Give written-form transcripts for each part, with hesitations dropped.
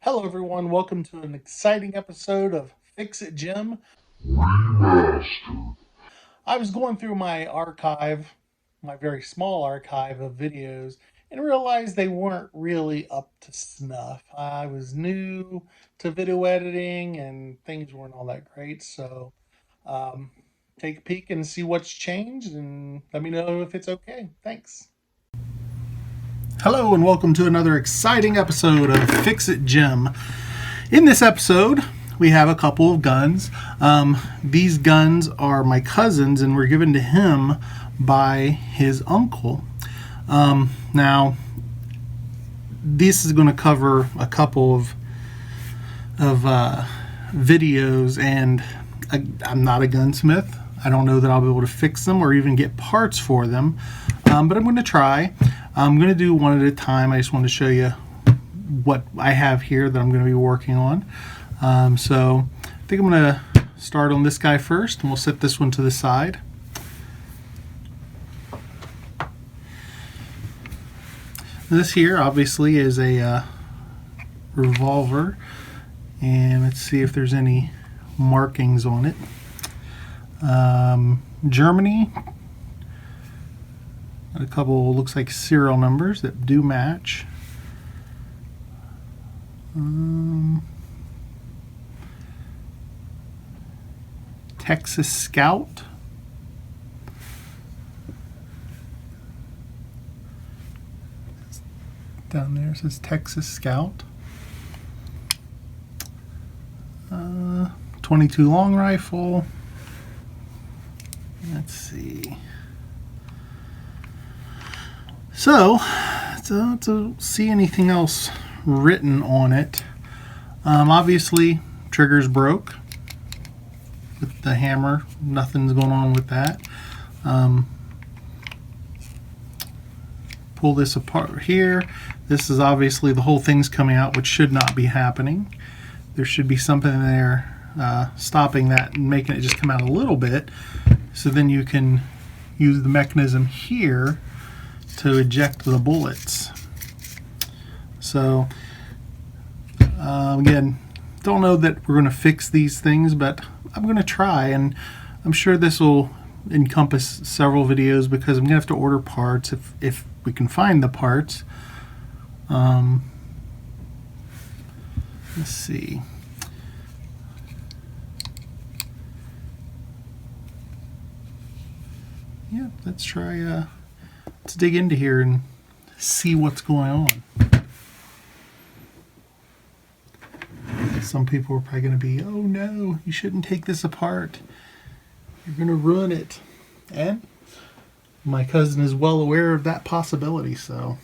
Hello, everyone. Welcome to an exciting episode of Fix It Jim. Remastered. I was going through my archive, my very small archive of videos, and realized they weren't really up to snuff. I was new to video editing and things weren't all that great. So, um, take a peek and see what's changed and let me know if it's okay. Thanks. Hello, and welcome to another exciting episode of Fix It Jim. In this episode, we have a couple of guns. These guns are my cousin's and were given to him by his uncle. Now, this is going to cover a couple of videos, and I'm not a gunsmith. I don't know that I'll be able to fix them or even get parts for them, but I'm going to try. I'm going to do one at a time. I just want to show you what I have here that I'm going to be working on. So I think I'm going to start on this guy first, and we'll set this one to the side. This here obviously is a revolver, and let's see if there's any markings on it. Germany. A couple looks like serial numbers that do match. Texas Scout. Down there it says Texas Scout. 22 long rifle. Let's see. So, to see anything else written on it, obviously triggers broke with the hammer. Nothing's going on with that. Pull this apart here. This is obviously the whole thing's coming out, which should not be happening. There should be something there stopping that and making it just come out a little bit, so then you can use the mechanism here to eject the bullets. So again, don't know that we're going to fix these things, but I'm going to try, and I'm sure this will encompass several videos because I'm going to have to order parts if we can find the parts. Let's see. Yeah, let's try. Let's dig into here and see what's going on. Some people are probably going to be, oh no, you shouldn't take this apart. You're going to ruin it. And my cousin is well aware of that possibility, so.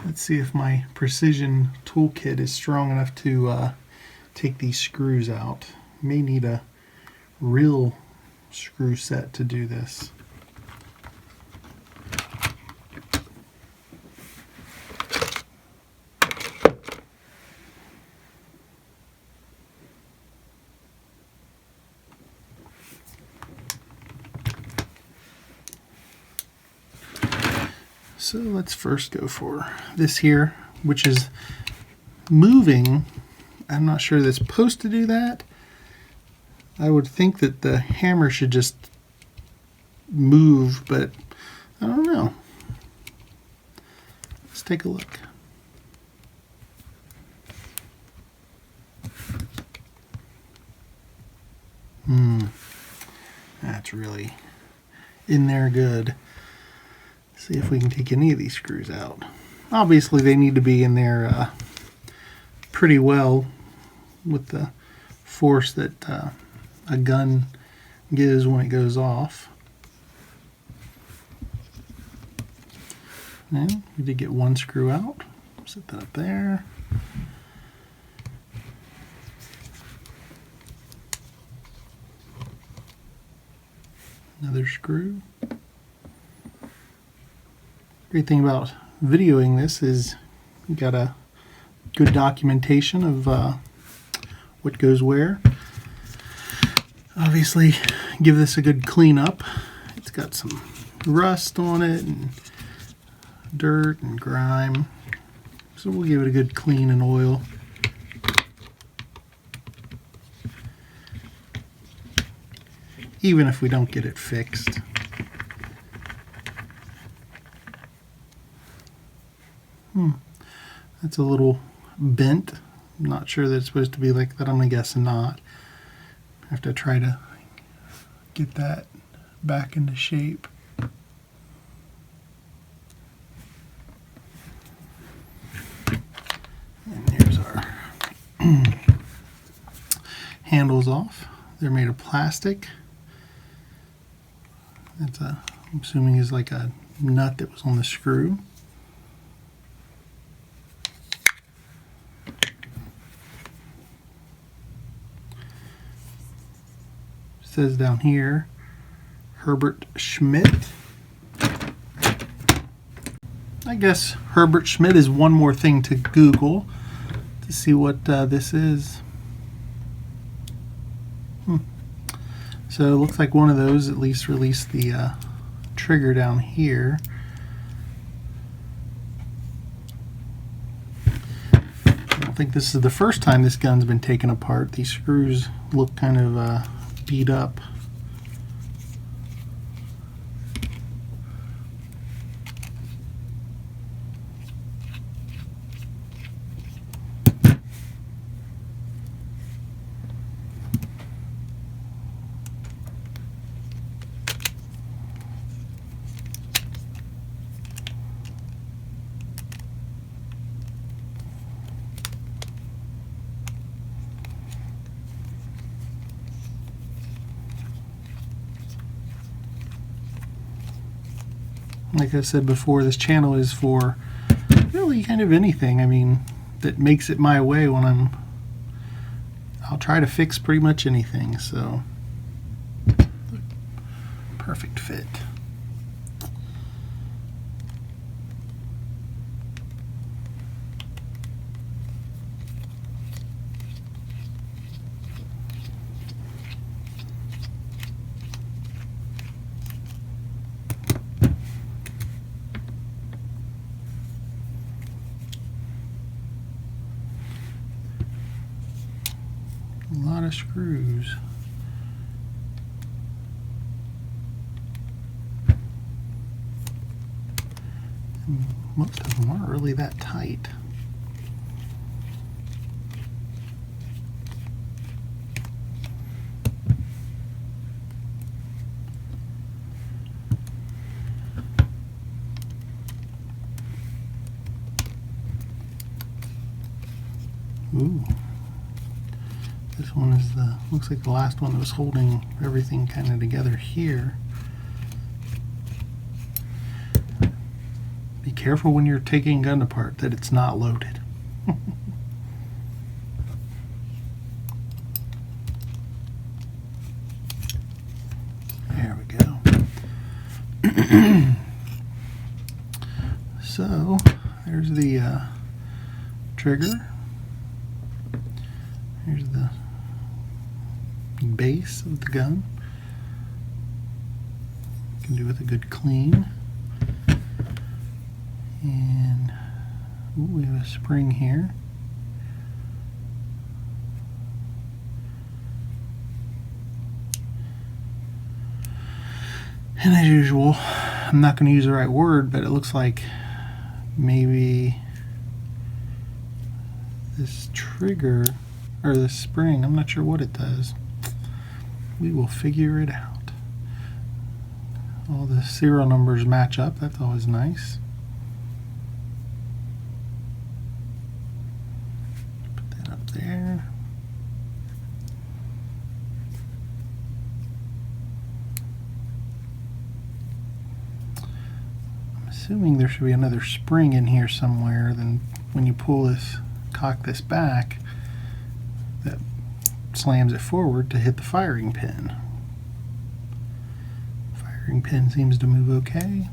Let's see if my precision toolkit is strong enough to take these screws out. May need a real screw set to do this. So let's first go for this here, which is moving. I'm not sure that's supposed to do that. I would think that the hammer should just move, but I don't know. Let's take a look. That's really in there good. See if we can take any of these screws out. Obviously they need to be in there pretty well with the force that a gun gives when it goes off. And we did get one screw out. Set that up there. Another screw. Great thing about videoing this is you got a good documentation of what goes where. Obviously, give this a good clean up. It's got some rust on it and dirt and grime. So we'll give it a good clean and oil. Even if we don't get it fixed. That's a little bent. I'm not sure that it's supposed to be like that. I'm gonna guess not. I have to try to get that back into shape. And here's our handles off. They're made of plastic. That's I'm assuming is like a nut that was on the screw. It says down here, Herbert Schmidt. I guess Herbert Schmidt is one more thing to Google to see what this is. So it looks like one of those at least released the trigger down here. I don't think this is the first time this gun's been taken apart. These screws look kind of beat up. Like I said before, this channel is for really kind of anything. I mean, that makes it my way when I'll try to fix pretty much anything. So, perfect fit. A lot of screws. And most of them aren't really that tight. Ooh. This one is looks like the last one that was holding everything kind of together here. Be careful when you're taking a gun apart that it's not loaded. There we go. So, there's the trigger. Here's the base of the gun. Can do with a good clean. And ooh, we have a spring here. And as usual, I'm not going to use the right word, but it looks like maybe this trigger or the spring, I'm not sure what it does. We will figure it out. All the serial numbers match up, that's always nice. Put that up there. I'm assuming there should be another spring in here somewhere. Then when you pull this, cock this back, that slams it forward to hit the firing pin. Firing pin seems to move okay.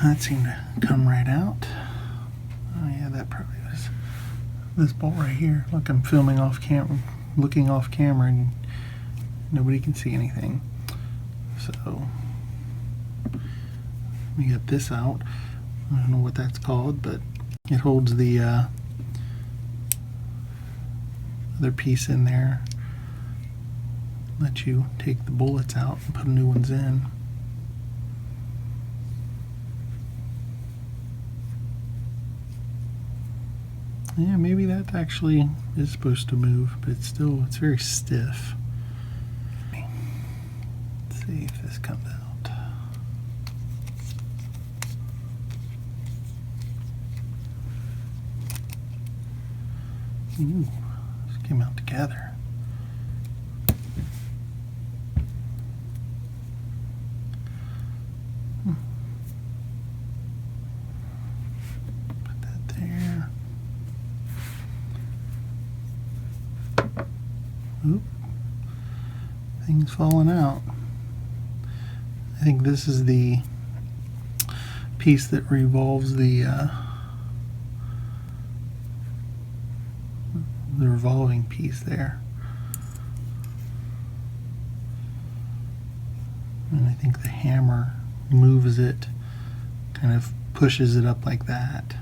that seemed to come right out. Oh yeah, that probably was this bolt right here. Look, I'm filming off camera, looking off camera, and nobody can see anything. So we got this out. I don't know what that's called, but it holds the other piece in there. Let you take the bullets out and put new ones in. Yeah, maybe that actually is supposed to move, but it's very stiff. Let's see if this comes out. Ooh, this came out together. Put that there. Oop. Thing's falling out. I think this is the piece that revolves the revolving piece there. And I think the hammer moves it, kind of pushes it up like that.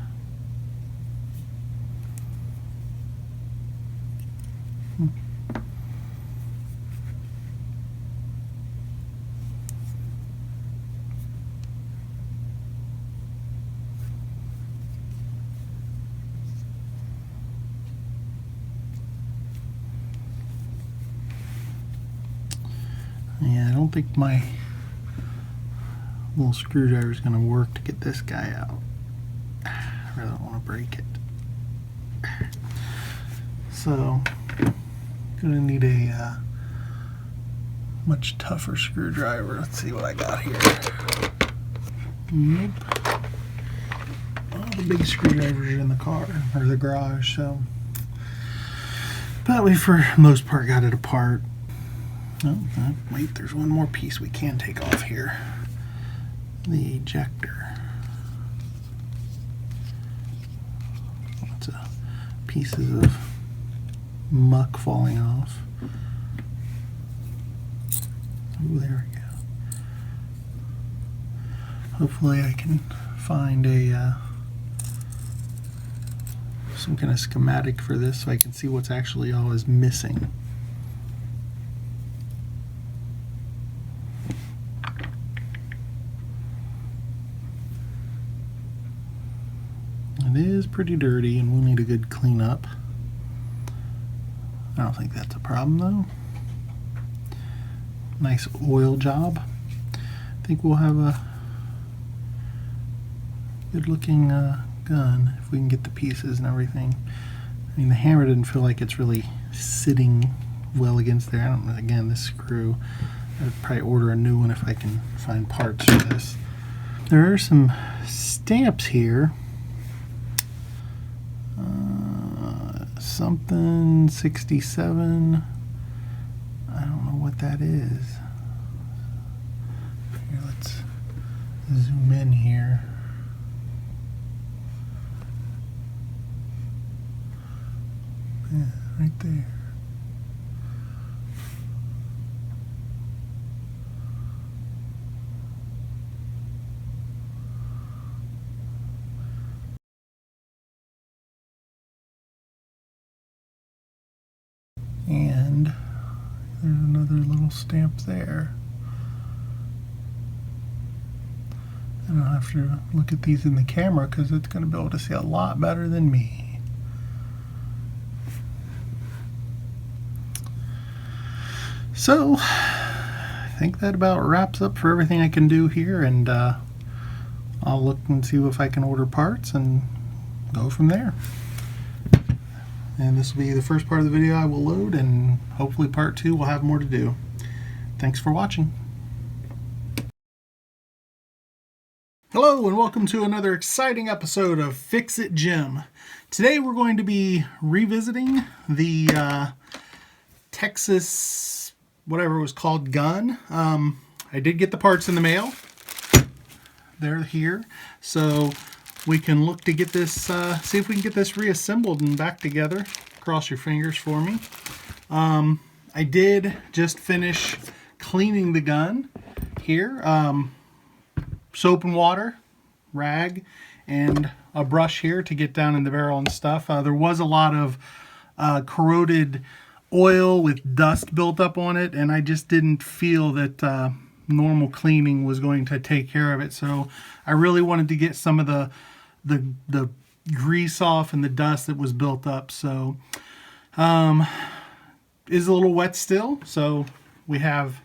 Yeah, I don't think my little screwdriver is going to work to get this guy out. I really don't want to break it. So, going to need a much tougher screwdriver. Let's see what I got here. Nope. All the big screwdrivers are in the car, or the garage, so. But we, for the most part, got it apart. Oh, wait, there's one more piece we can take off here. The ejector. Lots of pieces of muck falling off. Oh, there we go. Hopefully I can find a some kind of schematic for this so I can see what's actually all is missing. It is pretty dirty and we'll need a good cleanup. I don't think that's a problem though. Nice oil job. I think we'll have a good looking gun if we can get the pieces and everything. I mean, the hammer didn't feel like it's really sitting well against there. I don't know, again, this screw, I'd probably order a new one if I can find parts for this. There are some stamps here. Something 67. I don't know what that is. Here, let's zoom in here. Yeah, right there. And there's another little stamp there. And I'll have to look at these in the camera because it's going to be able to see a lot better than me. So, I think that about wraps up for everything I can do here, and I'll look and see if I can order parts and go from there. And this will be the first part of the video I will load, and hopefully part 2 will have more to do. Thanks for watching. Hello and welcome to another exciting episode of Fix It Jim. Today we're going to be revisiting the Texas, whatever it was called, gun. I did get the parts in the mail. they're here. So we can look to get this, see if we can get this reassembled and back together. Cross your fingers for me. I did just finish cleaning the gun here. Soap and water, rag, and a brush here to get down in the barrel and stuff. There was a lot of corroded oil with dust built up on it, and I just didn't feel that normal cleaning was going to take care of it. So I really wanted to get some of the grease off and the dust that was built up. So is a little wet still, so we have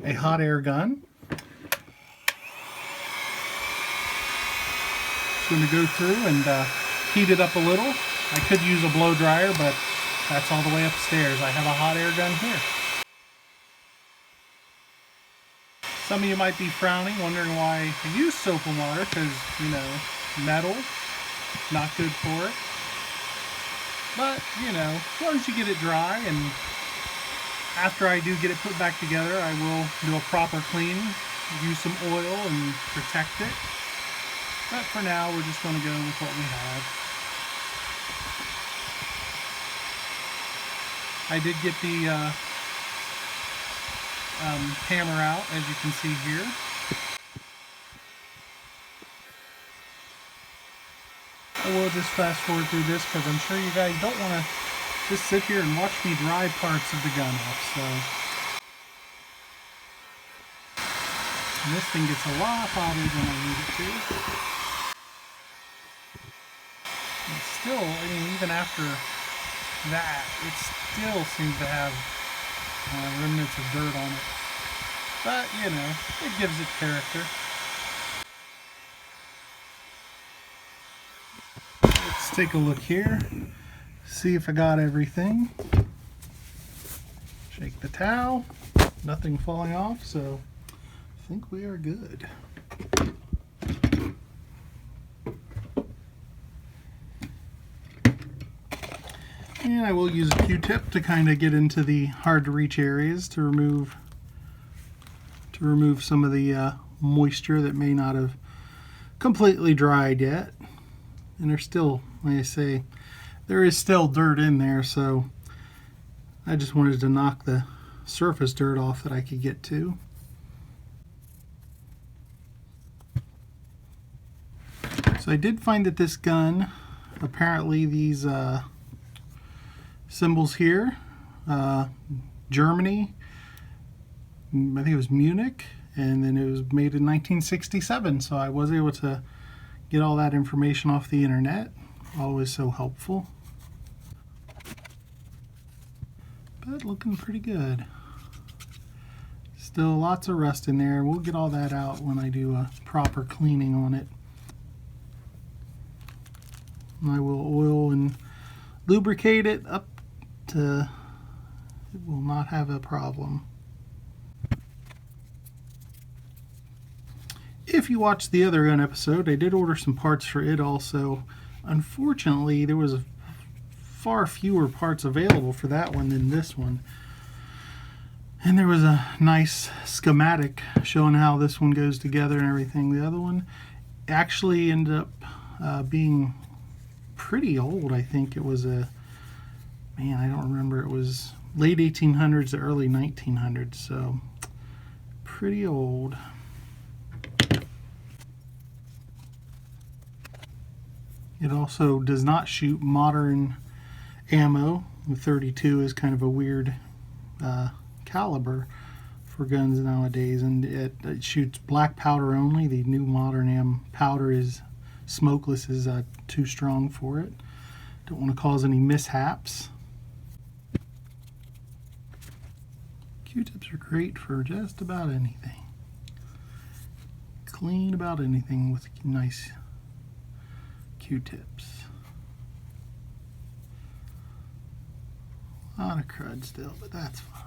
a hot air gun. Just going to go through and heat it up a little. I could use a blow dryer, but that's all the way upstairs. I have a hot air gun here. Some of you might be frowning, wondering why I use soap and water, because, you know, metal, not good for it. But, you know, as long as you get it dry, and after I do get it put back together, I will do a proper clean, use some oil and protect it. But for now, we're just going to go with what we have. I did get the hammer out, as you can see here. I will just fast forward through this because I'm sure you guys don't want to just sit here and watch me dry parts of the gun off. So, and this thing gets a lot hotter than I need it to. And still, I mean, even after that, it still seems to have remnants of dirt on it. But, you know, it gives it character. Let's take a look here, see if I got everything. Shake the towel, nothing falling off, so I think we are good. And I will use a Q-tip to kind of get into the hard to reach areas to remove some of the moisture that may not have completely dried yet. And there's still, like I say, there is still dirt in there, so I just wanted to knock the surface dirt off that I could get to. So I did find that this gun, apparently these symbols here, Germany, I think it was Munich, and then it was made in 1967, so I was able to get all that information off the internet. Always so helpful. But looking pretty good. Still lots of rust in there. We'll get all that out when I do a proper cleaning on it. I will oil and lubricate it up to it will not have a problem. If you watched the other gun episode, I did order some parts for it also. Unfortunately, there was far fewer parts available for that one than this one. And there was a nice schematic showing how this one goes together and everything. The other one actually ended up being pretty old. I think it was a, man, I don't remember. It was late 1800s to early 1900s, so pretty old. It also does not shoot modern ammo. The 32 is kind of a weird caliber for guns nowadays, and it shoots black powder only. The new modern powder is smokeless, is too strong for it. Don't want to cause any mishaps. Q-tips are great for just about anything. Clean about anything with nice Q-tips. A lot of crud still, but that's fine.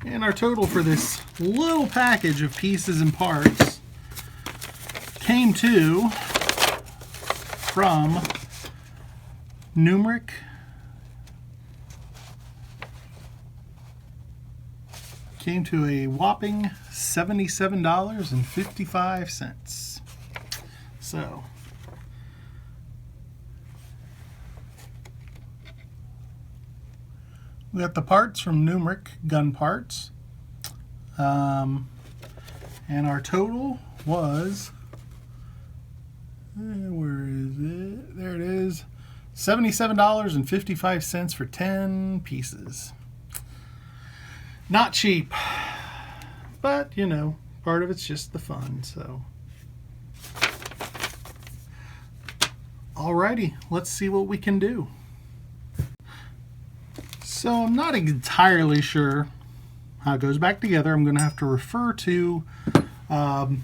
And our total for this little package of pieces and parts came to from numeric came to a whopping $77.55. So we got the parts from Numeric Gun Parts, and our total was, where is it? There it is, $77.55 for 10 pieces. Not cheap, but you know, part of it's just the fun. So alrighty, let's see what we can do. So I'm not entirely sure how it goes back together. I'm going to have to refer to the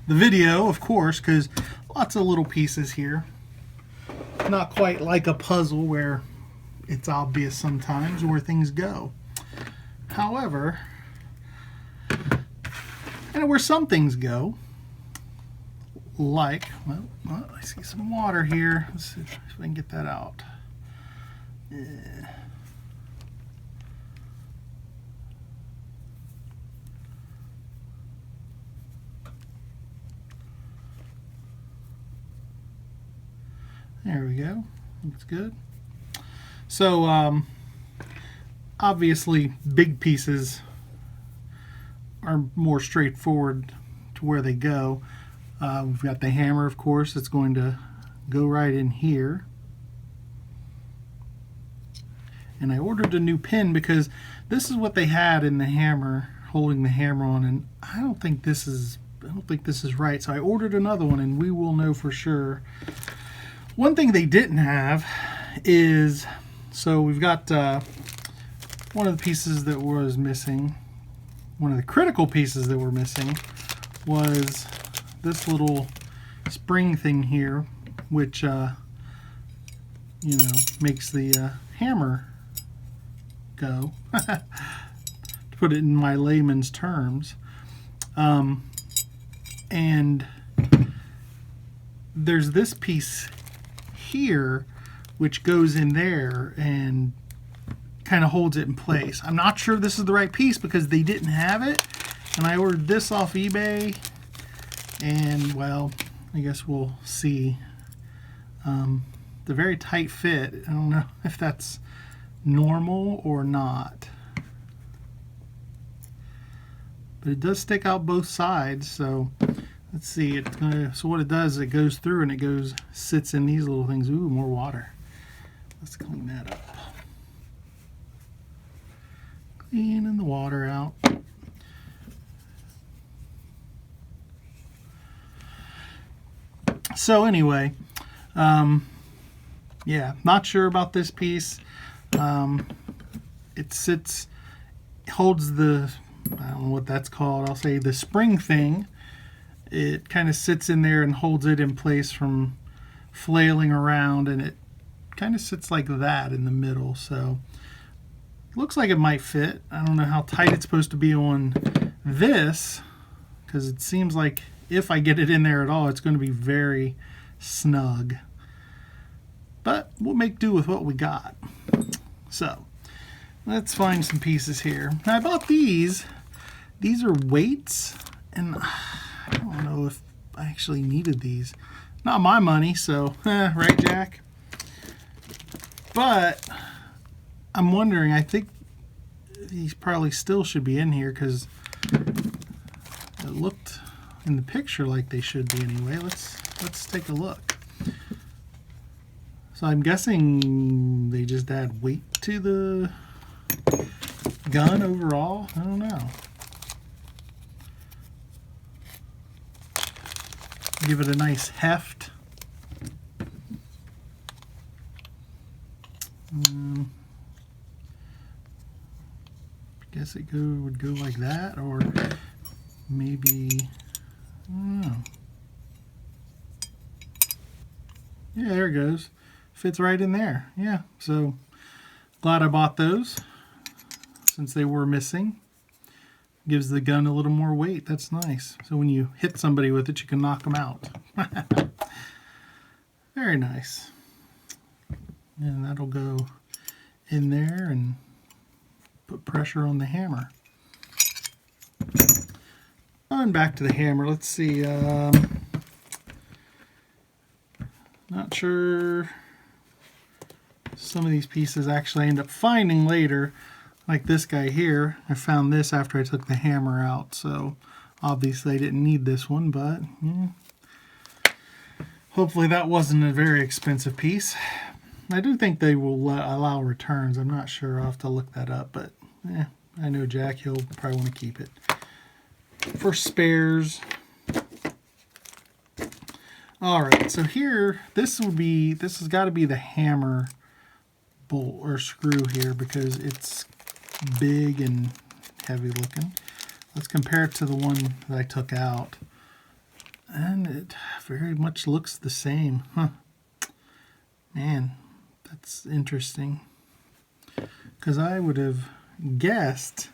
video, of course, because lots of little pieces here. Not quite like a puzzle where it's obvious sometimes where things go. However, and where some things go, like, well, I see some water here. Let's see if I can get that out. Yeah. There we go. Looks good. So, obviously, big pieces are more straightforward to where they go. We've got the hammer, of course, that's going to go right in here. And I ordered a new pin because this is what they had in the hammer, holding the hammer on, and I don't think this is right. So I ordered another one, and we will know for sure. One thing they didn't have is, so we've got one of the pieces that was missing, one of the critical pieces that were missing was this little spring thing here, which you know, makes the hammer go, to put it in my layman's terms. And there's this piece here which goes in there and kind of holds it in place. I'm not sure this is the right piece because they didn't have it, and I ordered this off eBay, and well, I guess we'll see. The very tight fit, I don't know if that's normal or not, but it does stick out both sides. So let's see, it's gonna, so what it does is it goes through and it sits in these little things. Ooh, more water. Let's clean that up. Cleaning the water out. So anyway, yeah, not sure about this piece. It sits, holds the, I don't know what that's called, I'll say the spring thing. It kind of sits in there and holds it in place from flailing around, and it kind of sits like that in the middle. So looks like it might fit. I don't know how tight it's supposed to be on this, because it seems like if I get it in there at all, it's going to be very snug. But we'll make do with what we got. So let's find some pieces here. Now, I bought these. These are weights, and I don't know if I actually needed these. Not my money, so right, Jack? But I'm wondering, I think these probably still should be in here because it looked in the picture like they should be anyway. Let's take a look. So I'm guessing they just add weight to the gun overall. I don't know. Give it a nice heft. Guess it would go like that, or maybe, I don't know. Yeah, there it goes. Fits right in there. Yeah, so glad I bought those since they were missing. Gives the gun a little more weight. That's nice. So when you hit somebody with it, you can knock them out. Very nice. And that'll go in there and put pressure on the hammer. going back to the hammer. Let's see. Not sure. Some of these pieces actually I end up finding later. Like this guy here. I found this after I took the hammer out. So obviously I didn't need this one, but yeah. Hopefully that wasn't a very expensive piece. I do think they will allow returns. I'm not sure. I'll have to look that up, but I know Jack, he'll probably want to keep it. For spares. Alright, so here, this has got to be the hammer bolt or screw here because it's big and heavy looking. Let's compare it to the one that I took out. And it very much looks the same. Huh. Man, that's interesting. Because I would have guessed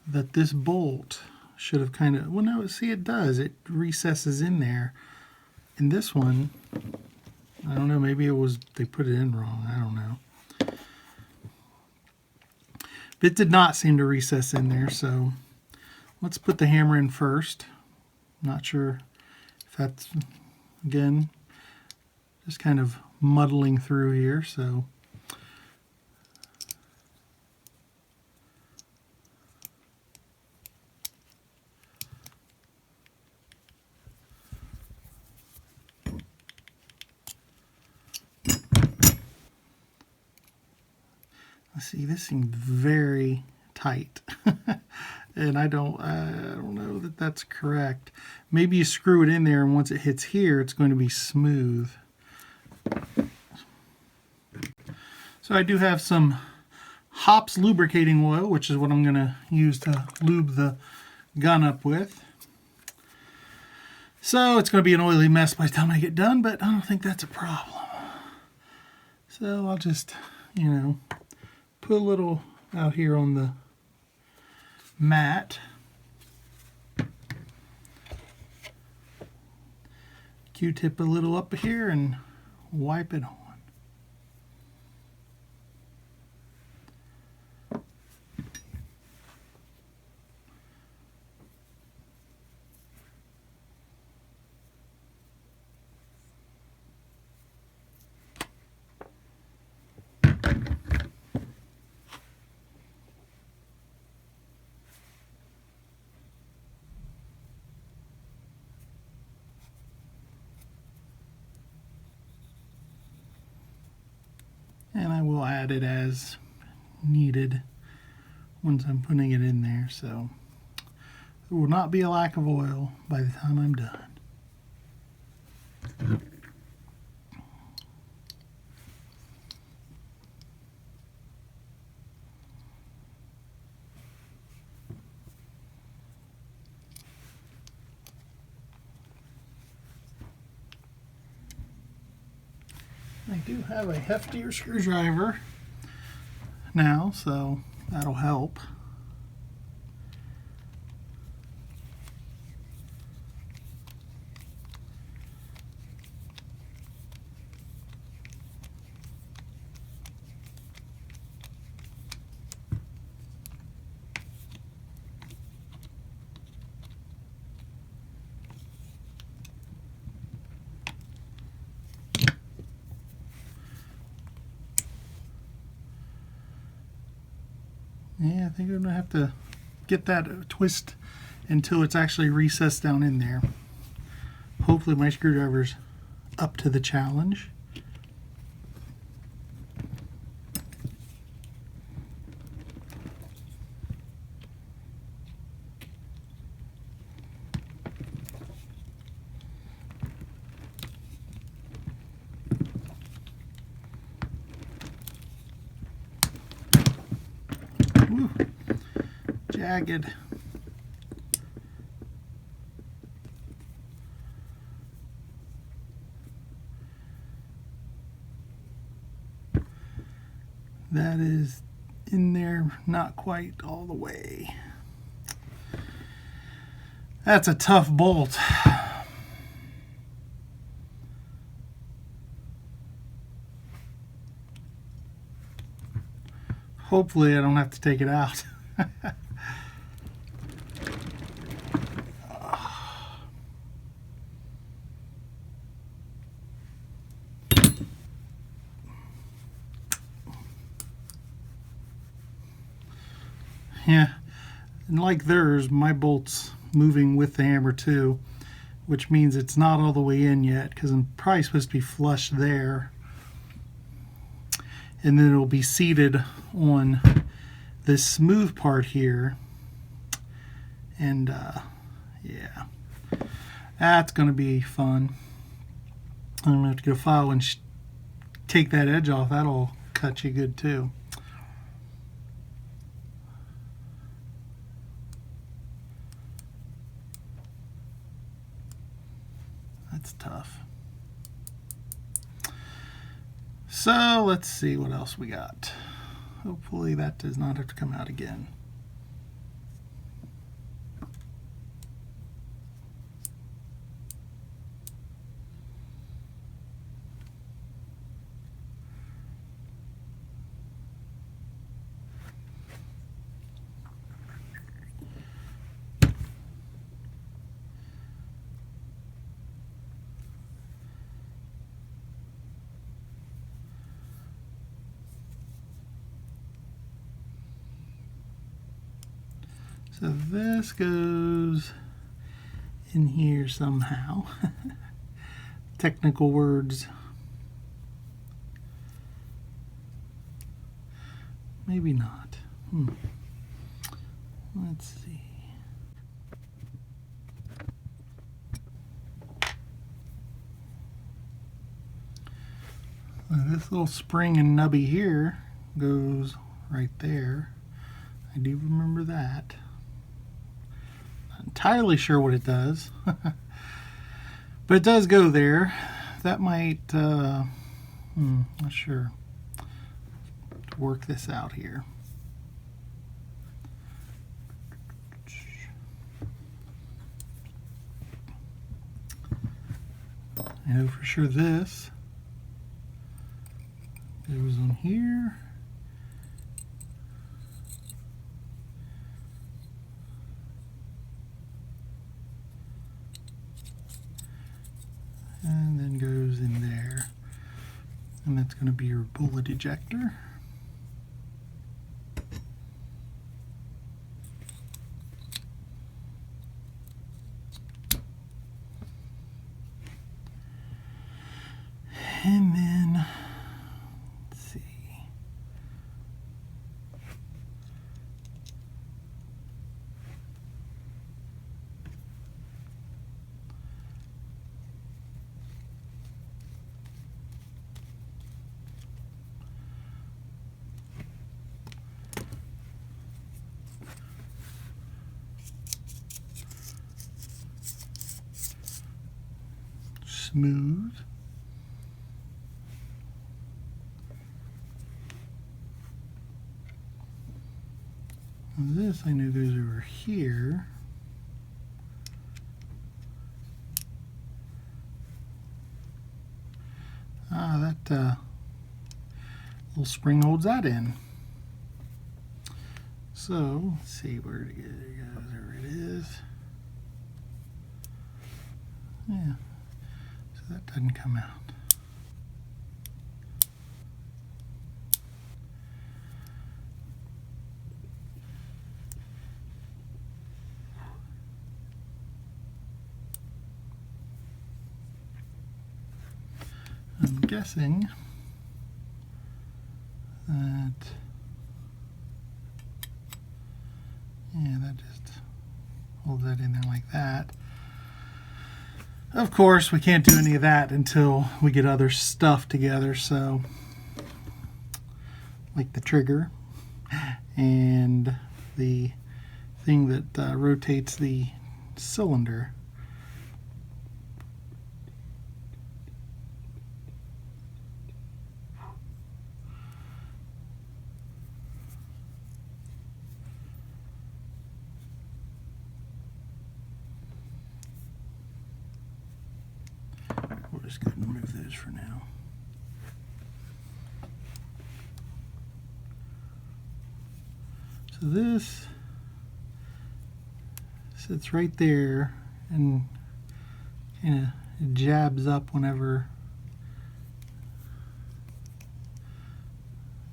that this bolt should have kind of... Well, no, see, it does. It recesses in there. In this one, I don't know, maybe it was... They put it in wrong. I don't know. It did not seem to recess in there, so let's put the hammer in first. Not sure if that's, again, just kind of muddling through here, so let's see, this seems very tight. And I don't know that that's correct. Maybe you screw it in there and once it hits here it's going to be smooth. So I do have some Hops lubricating oil, which is what I'm going to use to lube the gun up with. So it's going to be an oily mess by the time I get done, but I don't think that's a problem. So I'll just, put a little out here on the mat. Q-tip a little up here and wipe it on. And I will add it as needed once I'm putting it in there, so there will not be a lack of oil by the time I'm done. I do have a heftier screwdriver now, so that'll help. Yeah, I think I'm going to have to get that twist until it's actually recessed down in there. Hopefully my screwdriver's up to the challenge. Woo, jagged. That is in there, not quite all the way. That's a tough bolt. Hopefully I don't have to take it out. Yeah, and like theirs, my bolt's moving with the hammer too, which means it's not all the way in yet, because I'm probably supposed to be flush there. And then it'll be seated on this smooth part here. And yeah, that's going to be fun. I'm going to have to get a file and take that edge off. That'll cut you good too. That's tough. So let's see what else we got. Hopefully that does not have to come out again. So this goes in here somehow. Technical words. Maybe not. Let's see. This little spring and nubby here goes right there. I do remember that. Not entirely sure what it does, but it does go there. That might, not sure. Work this out here. I know for sure this goes on here. And then goes in there. And that's going to be your bullet ejector. And then, let's see. Smooth. This I know goes over here. That little spring holds that in. So let's see where it goes. There it is. Yeah. So that doesn't come out. I'm guessing that, yeah, that just holds that in there like that. Of course, we can't do any of that until we get other stuff together, so like the trigger and the thing that rotates the cylinder. We'll just go ahead and remove those for now. So this sits right there and kind of jabs up whenever.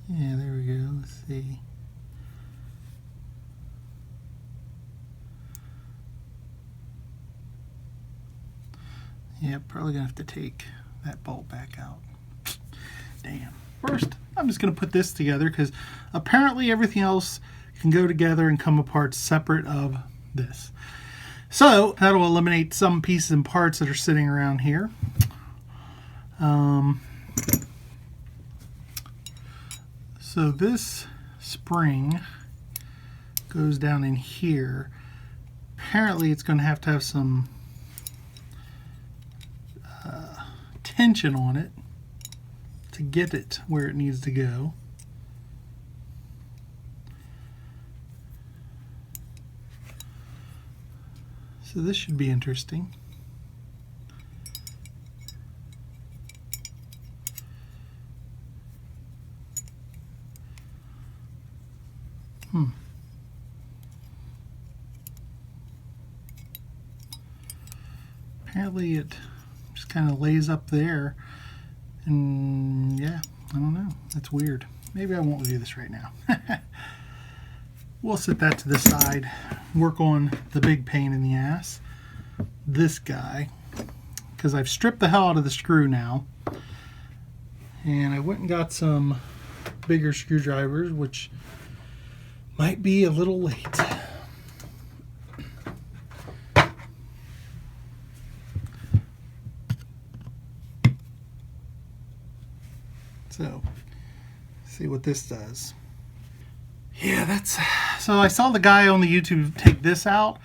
Yeah, there we go. Let's see. Yeah, probably gonna have to take that bolt back out. Damn. First, I'm just gonna put this together because apparently everything else can go together and come apart separate of this. So that'll eliminate some pieces and parts that are sitting around here. So this spring goes down in here. Apparently it's going to have some tension on it to get it where it needs to go. So this should be interesting. Apparently it just kind of lays up there, and yeah, I don't know. That's weird. Maybe I won't do this right now. We'll set that to the side, work on the big pain in the ass, this guy, because I've stripped the hell out of the screw now, and I went and got some bigger screwdrivers, which might be a little late. So, see what this does. Yeah, that's... So I saw the guy on the YouTube take this out.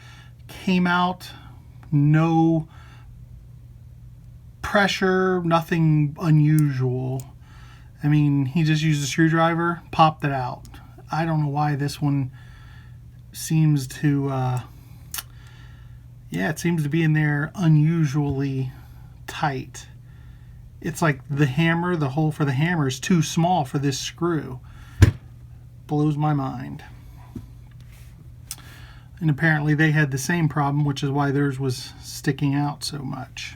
Came out, no pressure, nothing unusual. I mean, he just used a screwdriver, popped it out. I don't know why this one seems to... yeah, it seems to be in there unusually tight. It's like the hammer, the hole for the hammer is too small for this screw. Blows my mind. And apparently they had the same problem, which is why theirs was sticking out so much.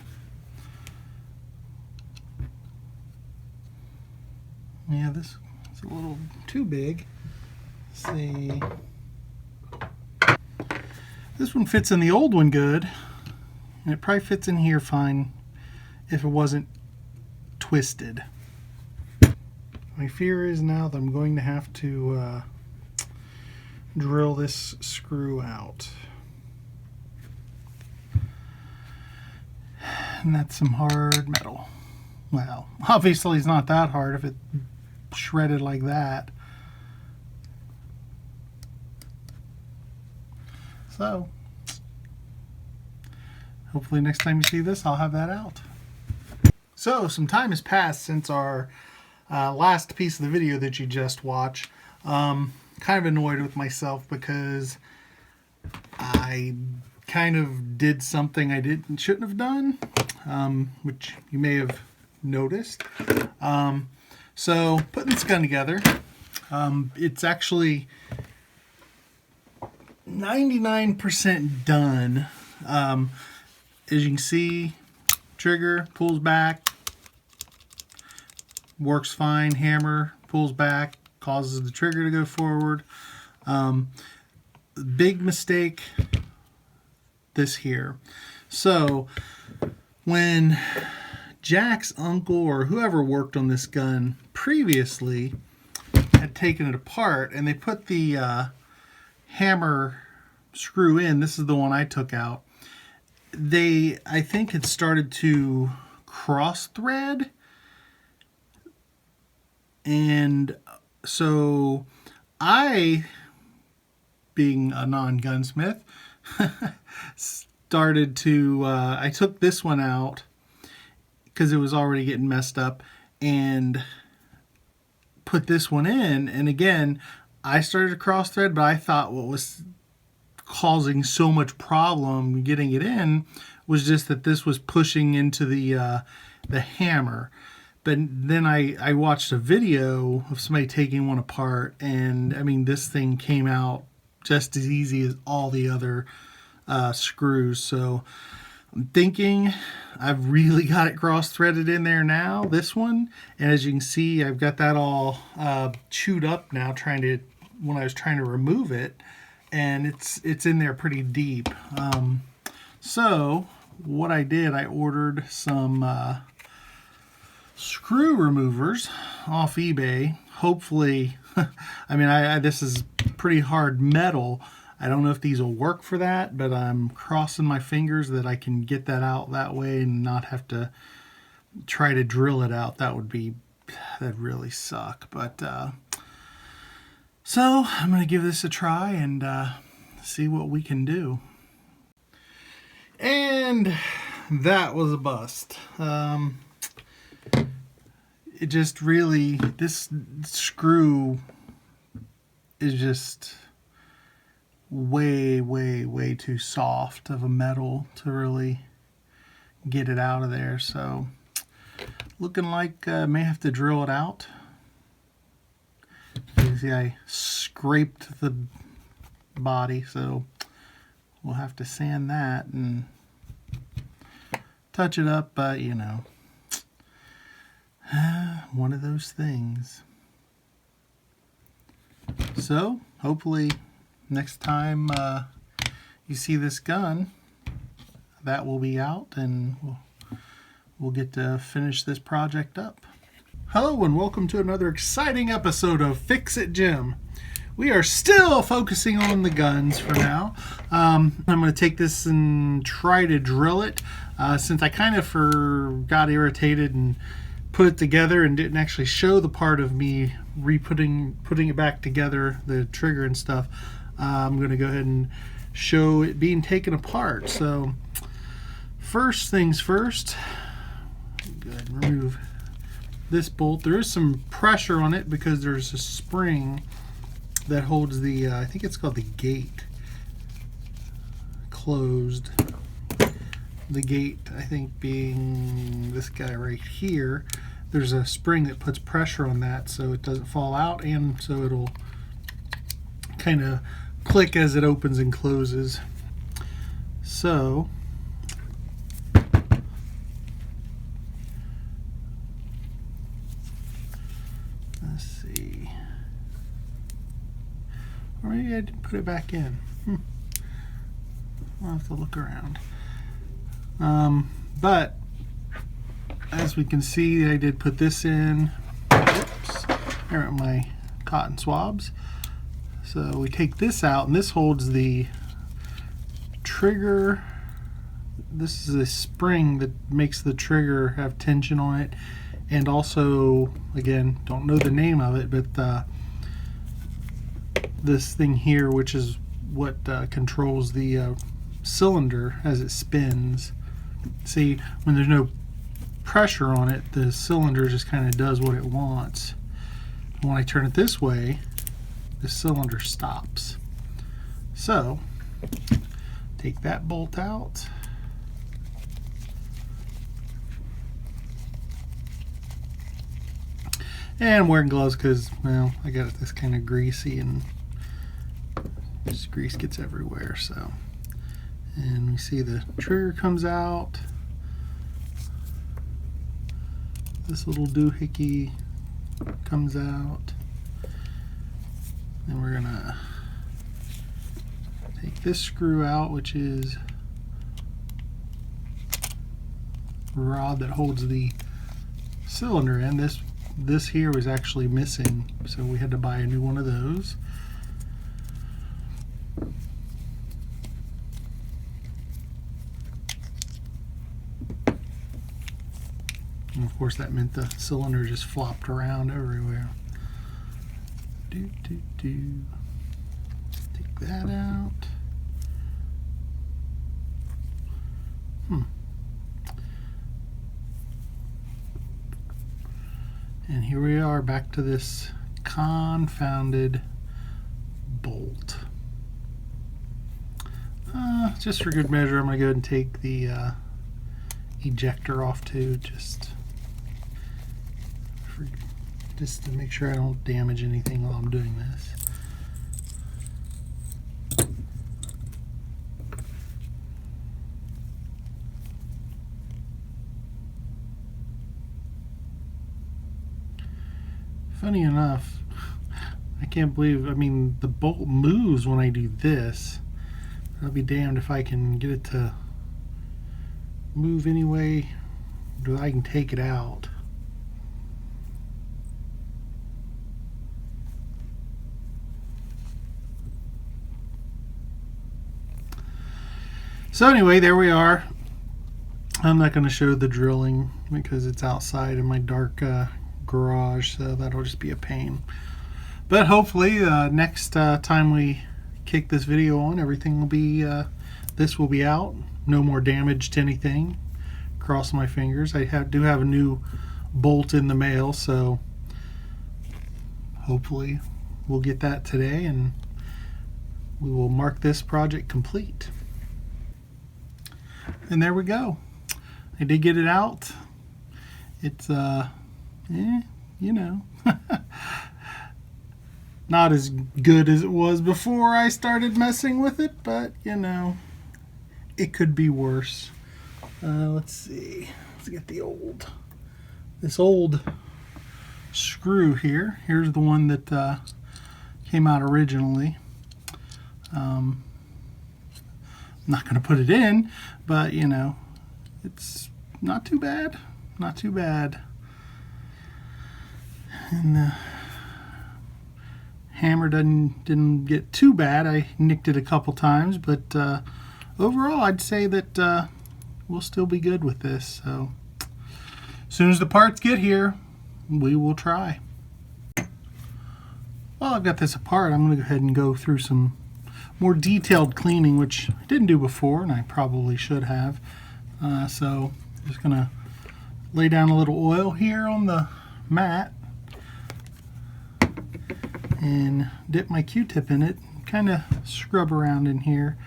Yeah, this is a little too big. Let's see. This one fits in the old one good, and it probably fits in here fine if it wasn't twisted. My fear is now that I'm going to have to drill this screw out. And that's some hard metal. Well, obviously it's not that hard if it shredded like that. So, hopefully next time you see this, I'll have that out. So, some time has passed since our last piece of the video that you just watched. Kind of annoyed with myself because I kind of did something I shouldn't have done, which you may have noticed. So, putting this gun together, it's actually 99% done. As you can see, trigger pulls back, works fine. Hammer pulls back, causes the trigger to go forward. Big mistake, this here. So when Jack's uncle or whoever worked on this gun previously had taken it apart and they put the hammer screw in, this is the one I took out, they, I think, had started to cross thread, and so I, being a non-gunsmith, started to I took this one out because it was already getting messed up and put this one in, and again I started to cross thread, but I thought what was causing so much problem getting it in was just that this was pushing into the hammer. But then I watched a video of somebody taking one apart, and I mean, this thing came out just as easy as all the other screws. So I'm thinking I've really got it cross threaded in there now, this one, and as you can see, I've got that all chewed up now when I was trying to remove it, and it's in there pretty deep. So what I did, I ordered some screw removers off eBay. Hopefully, I mean, this is pretty hard metal. I don't know if these will work for that, but I'm crossing my fingers that I can get that out that way and not have to try to drill it out. That'd really suck. But so I'm going to give this a try and see what we can do. And that was a bust. It just really, this screw is just way too soft of a metal to really get it out of there. So looking like I may have to drill it out. You see, I scraped the body, so we'll have to sand that and touch it up, but you know, one of those things. So hopefully next time you see this gun, that will be out and we'll get to finish this project up. Hello and welcome to another exciting episode of Fix It Jim. We are still focusing on the guns for now. I'm going to take this and try to drill it since I kind of got irritated and put it together and didn't actually show the part of me putting it back together, the trigger and stuff. I'm going to go ahead and show it being taken apart. So first things first, go ahead and remove this bolt. There is some pressure on it because there's a spring that holds the, I think it's called the gate, closed. The gate, I think, being this guy right here. There's a spring that puts pressure on that so it doesn't fall out, and so it'll kind of click as it opens and closes. So let's see. Or maybe I didn't put it back in. I'll have to look around. But as we can see, I did put this in. Oops, there are my cotton swabs. So we take this out, and this holds the trigger. This is a spring that makes the trigger have tension on it, and also, again, don't know the name of it, but this thing here, which is what controls the cylinder as it spins. See, when there's no pressure on it, the cylinder just kind of does what it wants. When I turn it this way, the cylinder stops. So take that bolt out. And I'm wearing gloves because, well, I got this kind of greasy and this grease gets everywhere. So, and we see the trigger comes out. This little doohickey comes out. And we're gonna take this screw out, which is the rod that holds the cylinder in. This here was actually missing, so we had to buy a new one of those. And of course that meant the cylinder just flopped around everywhere. Take that out. And here we are back to this confounded bolt. Just for good measure, I'm going to go ahead and take the ejector off too, just to make sure I don't damage anything while I'm doing this. Funny enough, I can't believe, I mean, the bolt moves when I do this. I'll be damned if I can get it to move any way that I can take it out. So anyway, there we are. I'm not going to show the drilling because it's outside in my dark garage, so that'll just be a pain. But hopefully next time we kick this video on, everything will be, this will be out. No more damage to anything. Cross my fingers. I do have a new bolt in the mail, so hopefully we'll get that today and we will mark this project complete. And there we go. I did get it out. It's you know, not as good as it was before I started messing with it, but you know, it could be worse. Let's see. Let's get this old screw here. Here's the one that came out originally. I'm not going to put it in, but you know, it's not too bad. Not too bad. And the hammer didn't get too bad. I nicked it a couple times, but overall I'd say that we'll still be good with this. So as soon as the parts get here, we will try. While I've got this apart, I'm going to go ahead and go through some more detailed cleaning, which I didn't do before, and I probably should have. So I'm just going to lay down a little oil here on the mat and dip my Q-tip in it, kind of scrub around in here.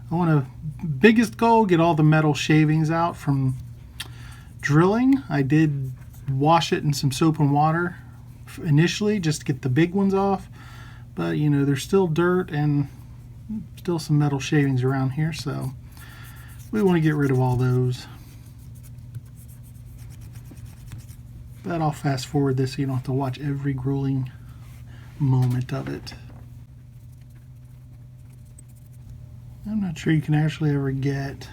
I want to, biggest goal, get all the metal shavings out from drilling. I did wash it in some soap and water initially just to get the big ones off, but you know, there's still dirt and still some metal shavings around here, so we want to get rid of all those. But I'll fast forward this so you don't have to watch every grueling moment of it. I'm not sure you can actually ever get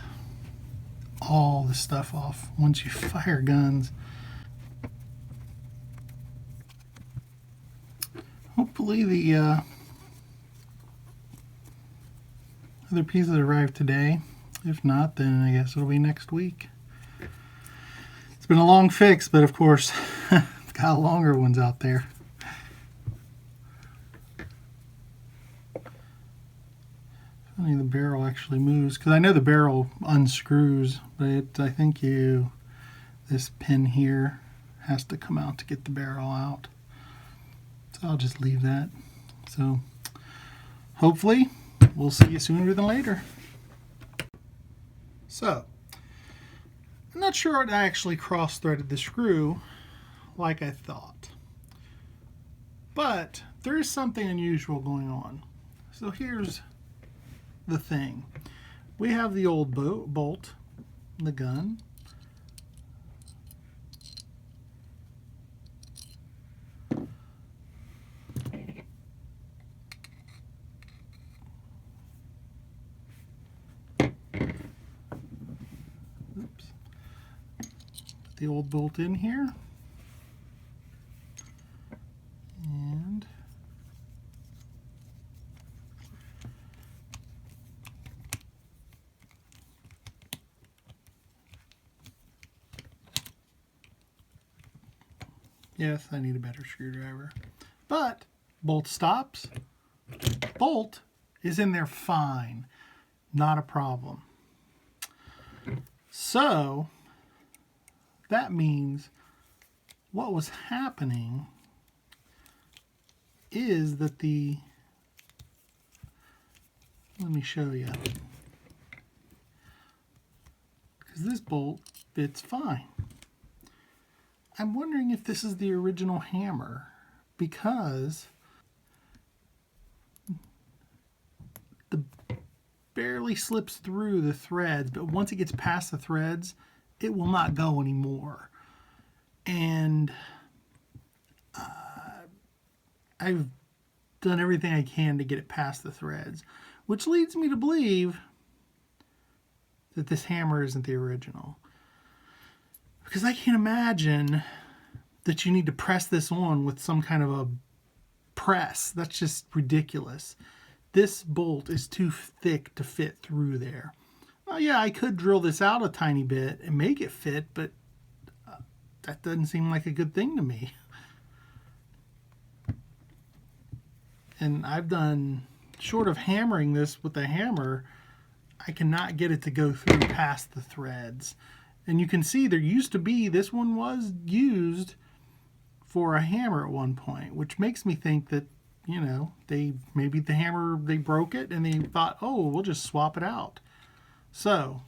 all the stuff off once you fire guns. Hopefully the other pieces arrive today. If not, then I guess it'll be next week. It's been a long fix, but of course, it's got longer ones out there. Funny the barrel actually moves, because I know the barrel unscrews, but I think this pin here has to come out to get the barrel out. So I'll just leave that. So hopefully we'll see you sooner than later. So I'm not sure I actually cross-threaded the screw like I thought, but there is something unusual going on. So here's the thing. We have the old bolt, the gun. Oops. Put the old bolt in here. And yes, I need a better screwdriver. But bolt stops. Bolt is in there fine. Not a problem. So that means what was happening is that let me show you. Because this bolt fits fine. I'm wondering if this is the original hammer, because the barely slips through the threads, but once it gets past the threads, it will not go anymore. And I've done everything I can to get it past the threads, which leads me to believe that this hammer isn't the original. Because I can't imagine that you need to press this on with some kind of a press. That's just ridiculous. This bolt is too thick to fit through there. Well, yeah, I could drill this out a tiny bit and make it fit, but that doesn't seem like a good thing to me. And I've done, short of hammering this with a hammer, I cannot get it to go through past the threads. And you can see there used to be, this one was used for a hammer at one point, which makes me think that, you know, maybe the hammer, they broke it and they thought, oh, we'll just swap it out. So,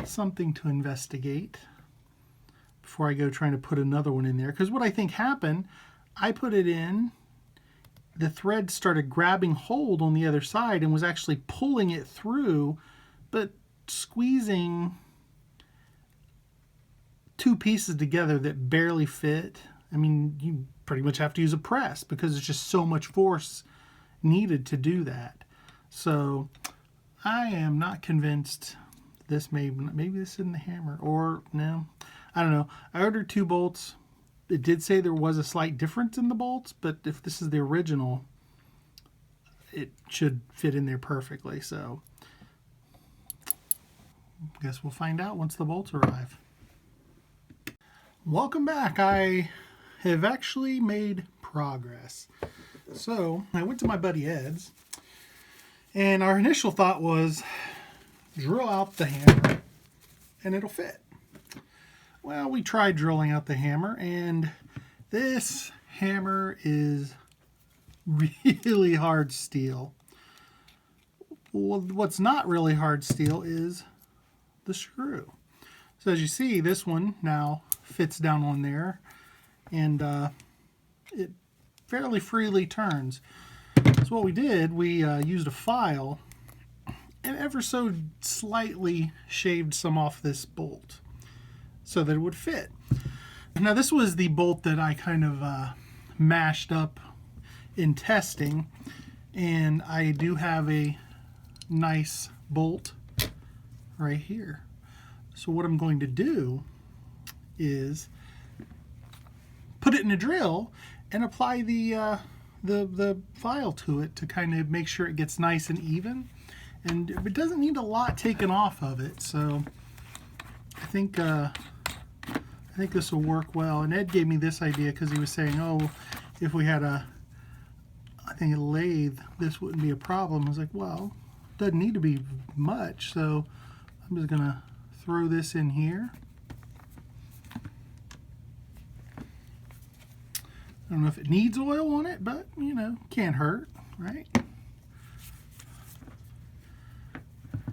something to investigate before I go trying to put another one in there. Because what I think happened, I put it in, the thread started grabbing hold on the other side and was actually pulling it through, but squeezing two pieces together that barely fit. I mean, you pretty much have to use a press because there's just so much force needed to do that. So I am not convinced this maybe this isn't the hammer, or no, I don't know. I ordered 2 bolts. It did say there was a slight difference in the bolts, but if this is the original, it should fit in there perfectly. So I guess we'll find out once the bolts arrive. Welcome back. I have actually made progress. So I went to my buddy Ed's, and our initial thought was drill out the hammer and it'll fit. Well, we tried drilling out the hammer, and this hammer is really hard steel. Well, what's not really hard steel is the screw. So as you see, this one now fits down on there, and it fairly freely turns. So what we did, we used a file and ever so slightly shaved some off this bolt so that it would fit. Now this was the bolt that I kind of mashed up in testing, and I do have a nice bolt right here. So what I'm going to do is put it in a drill and apply the file to it to kind of make sure it gets nice and even, and it doesn't need a lot taken off of it. So I think this will work well. And Ed gave me this idea because he was saying, oh, if we had a lathe, this wouldn't be a problem. I was like, well, it doesn't need to be much, so I'm just gonna throw this in here. I don't know if it needs oil on it, but you know, can't hurt, right?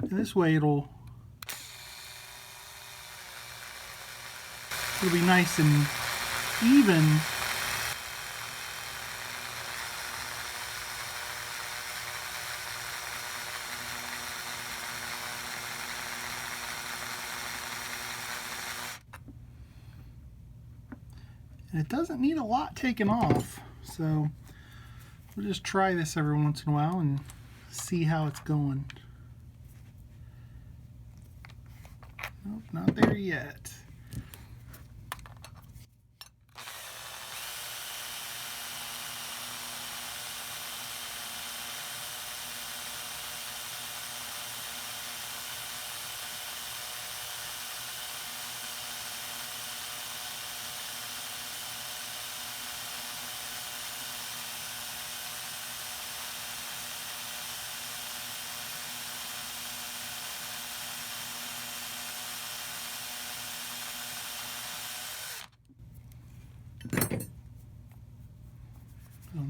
And this way it'll be nice and even. And it doesn't need a lot taken off, so we'll just try this every once in a while and see how it's going. Nope, not there yet.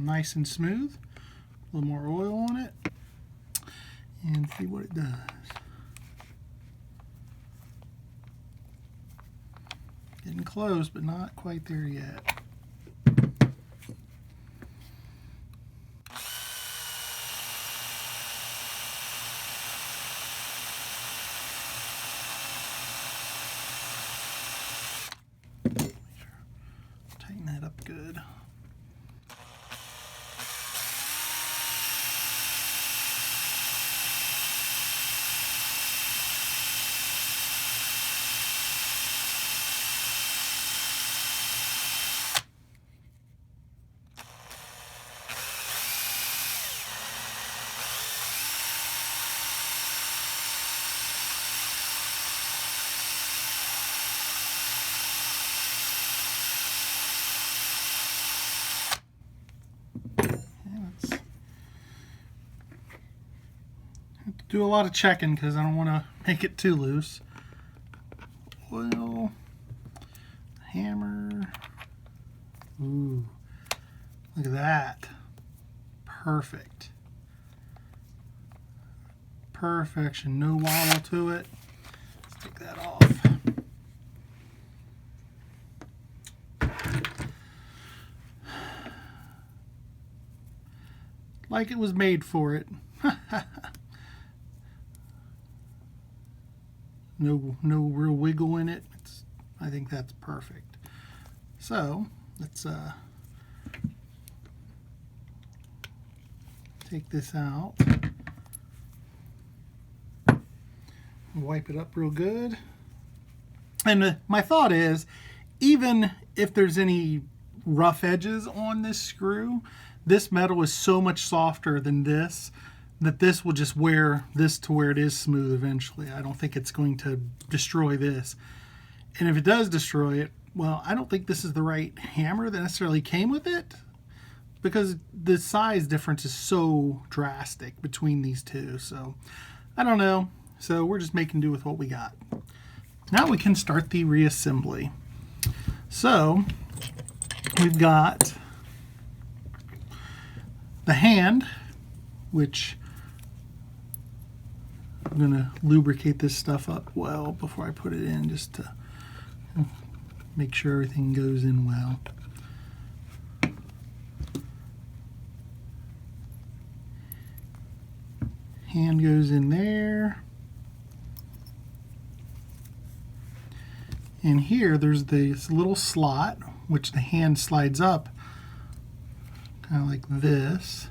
Nice and smooth. A little more oil on it, and see what it does. Getting close, but not quite there yet. Tighten that up good. do a lot of checking because I don't want to make it too loose. Oil, hammer. Ooh, look at that. Perfect. Perfection. No wobble to it. Let's take that off. Like it was made for it. No real wiggle in it. I think that's perfect. So let's take this out. Wipe it up real good. And my thought is, even if there's any rough edges on this screw, this metal is so much softer than this that this will just wear this to where it is smooth eventually. I don't think it's going to destroy this. And if it does destroy it, well, I don't think this is the right hammer that necessarily came with it, because the size difference is so drastic between these two. So I don't know. So we're just making do with what we got. Now we can start the reassembly. So we've got the hand, which I'm going to lubricate this stuff up well before I put it in, just to make sure everything goes in well. Hand goes in there. And here there's this little slot which the hand slides up kind of like this.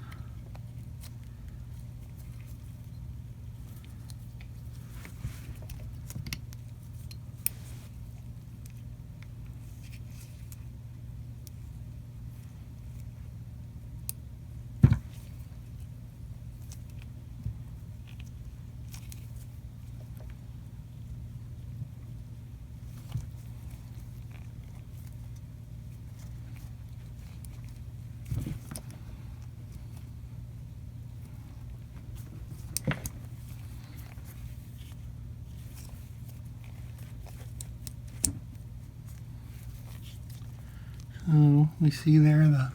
So we see there the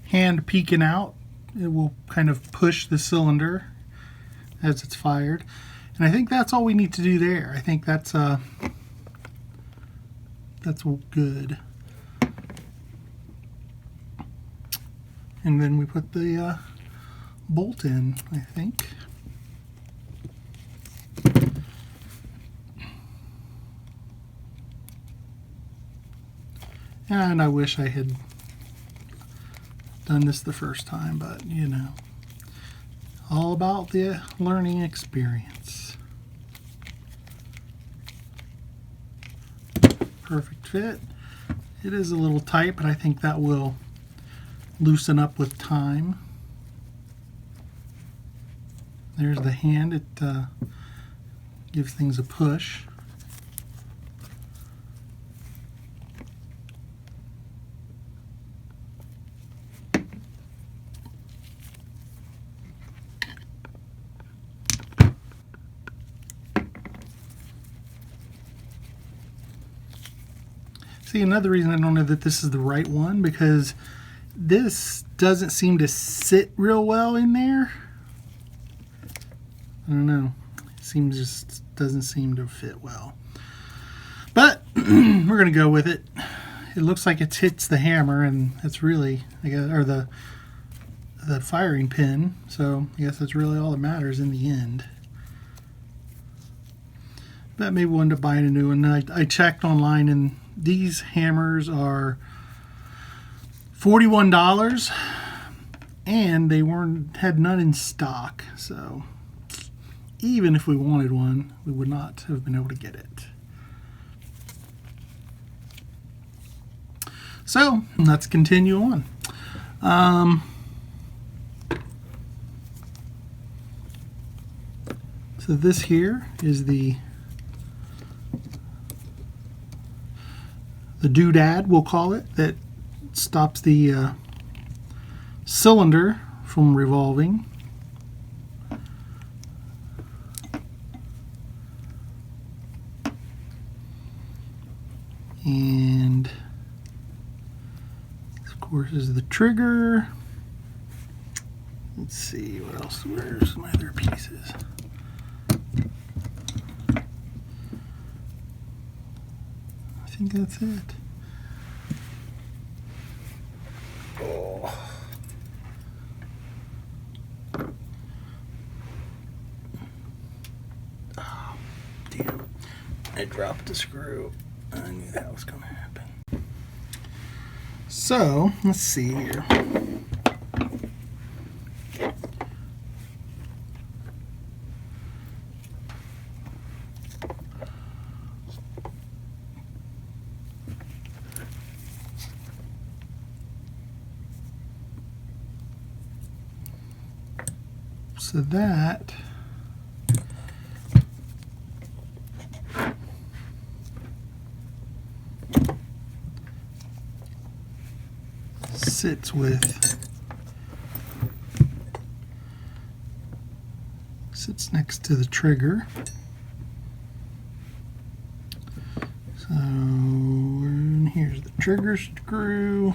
hand peeking out. It will kind of push the cylinder as it's fired. And I think that's all we need to do there. I think that's good. And then we put the bolt in, I think. And I wish I had done this the first time, but you know, all about the learning experience. Perfect fit. It is a little tight, but I think that will loosen up with time. There's the hand. It gives things a push. See, another reason I don't know that this is the right one, because this doesn't seem to sit real well in there. I don't know. It seems just doesn't seem to fit well. But we're gonna go with it. It looks like it hits the hammer, and it's really, I guess, or the firing pin. So I guess that's really all that matters in the end. But maybe we'll end up buying a new one. I checked online, and these hammers are $41, and they had none in stock. So even if we wanted one, we would not have been able to get it. So let's continue on. So this here is the doodad, we'll call it, that stops the cylinder from revolving. the trigger. Let's see what else. Where's my other pieces? I think that's it. Oh. Oh, damn. I dropped the screw. I knew that was going to happen. So, let's see here. So that sits next to the trigger. So and here's the trigger screw.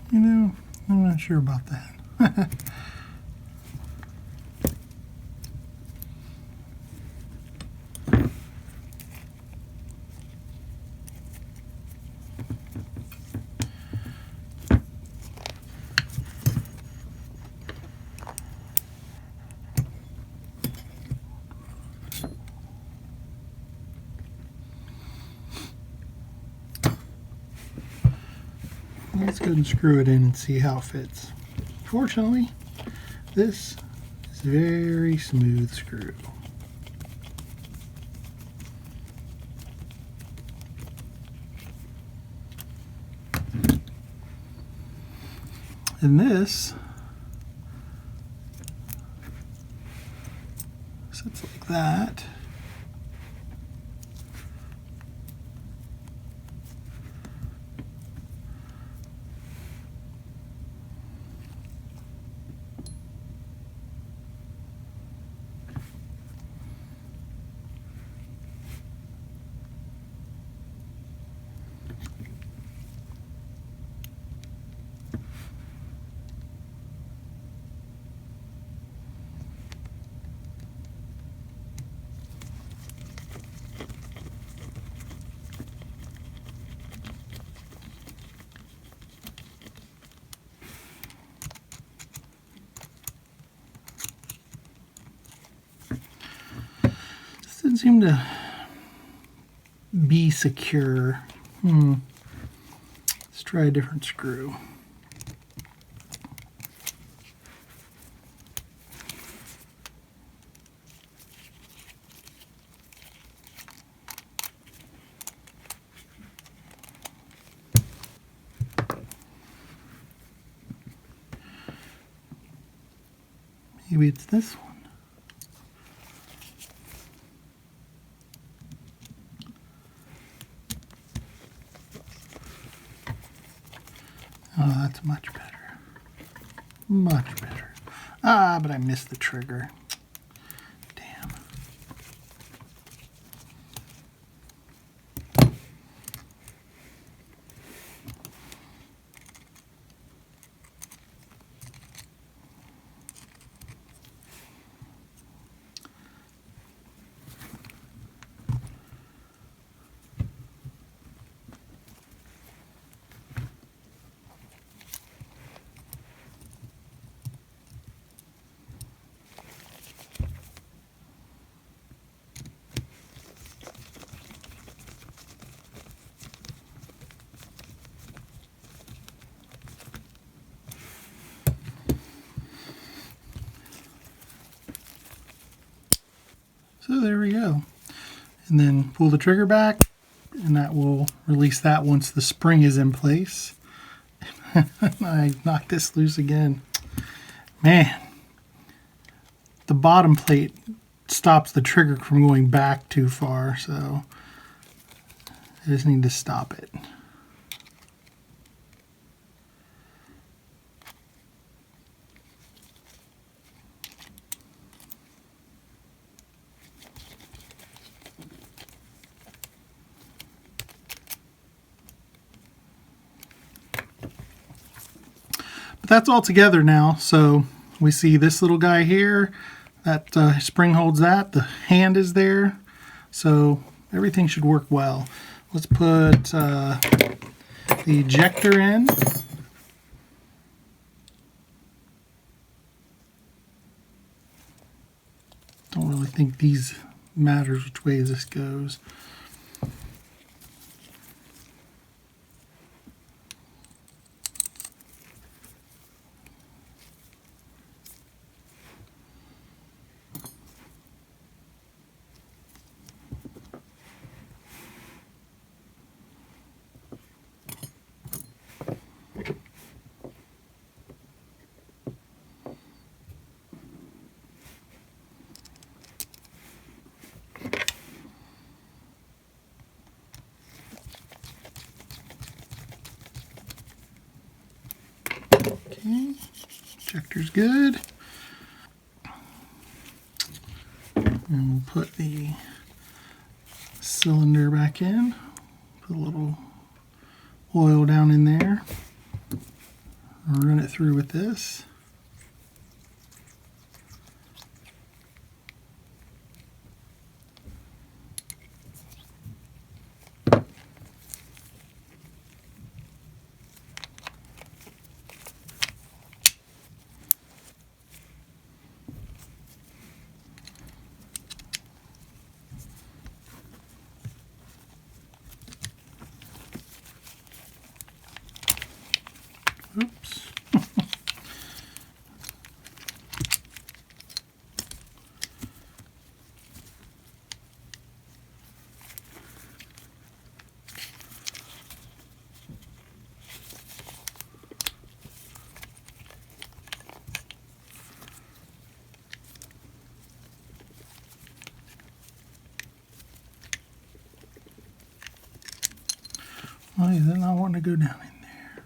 You know, I'm not sure about that. Let's go ahead and screw it in and see how it fits. Fortunately, this is a very smooth screw. And this sits like that. Doesn't seem to be secure. Let's try a different screw. Maybe it's this one. Oh, that's much better. Much better. Ah, but I missed the trigger. Damn. there we go. And then pull the trigger back, and that will release that once the spring is in place. I knocked this loose again. Man, the bottom plate stops the trigger from going back too far, so I just need to stop it. But that's all together now, so we see this little guy here. That spring holds that. The hand is there, so everything should work well. Let's put the ejector in. Don't really think these matters which way this goes. Okay, ejector's good. And we'll put the cylinder back in. Put a little oil down in there. I'll run it through with this. Oops. Why is it not wanting to go down in there?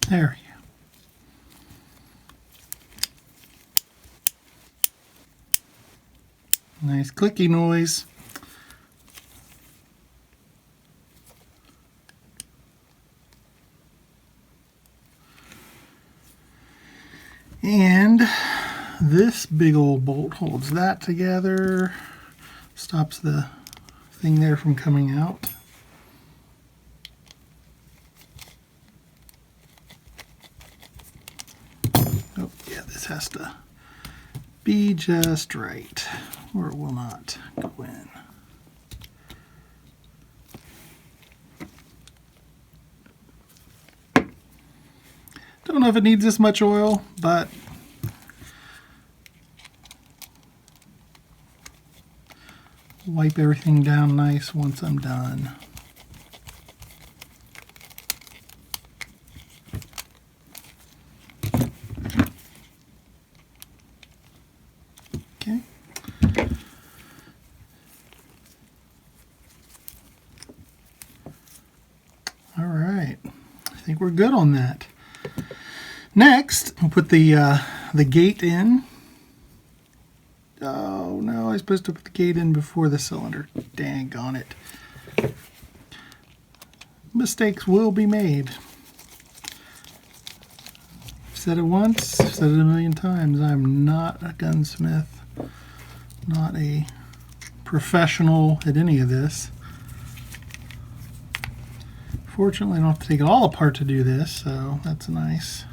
There we go. Nice clicky noise. And this big old bolt holds that together, stops the thing there from coming out. Oh yeah, this has to be just right, or it will not go in. Don't know if it needs this much oil, but wipe everything down nice once I'm done. Okay. All right, I think we're good on that. Next, we'll put the gate in. Oh no, I was supposed to put the gate in before the cylinder. Dang on it. Mistakes will be made. I've said it once, I've said it a million times. I'm not a gunsmith, not a professional at any of this. Fortunately, I don't have to take it all apart to do this, so that's nice.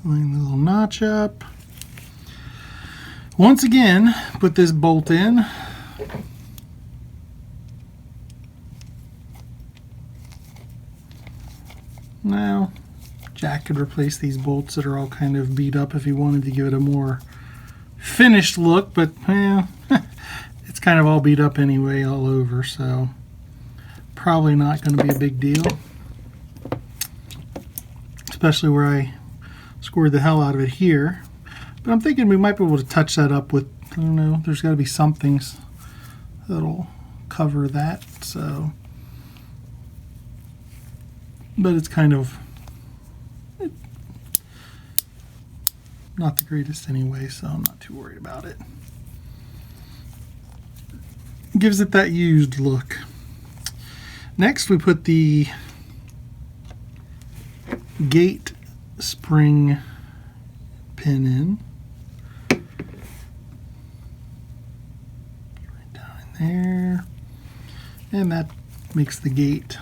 Line the little notch up. Once again, put this bolt in. Now, Jack could replace these bolts that are all kind of beat up if he wanted to give it a more finished look, but it's kind of all beat up anyway all over, so probably not going to be a big deal. Especially where I scored the hell out of it here. But I'm thinking we might be able to touch that up with, I don't know, there's got to be something that'll cover that, so. But it's kind of not the greatest anyway, so I'm not too worried about it. Gives it that used look. Next we put the gate spring pin in. Right down in there. And that makes the gate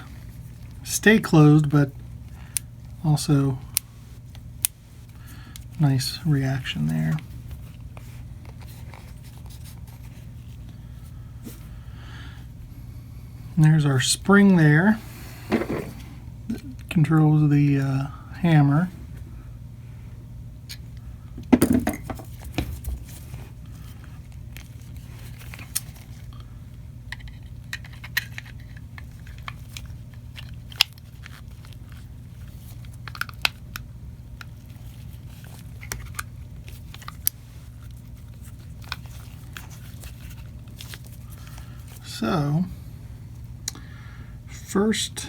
stay closed, but also nice reaction there. And there's our spring there that controls the hammer. So, first,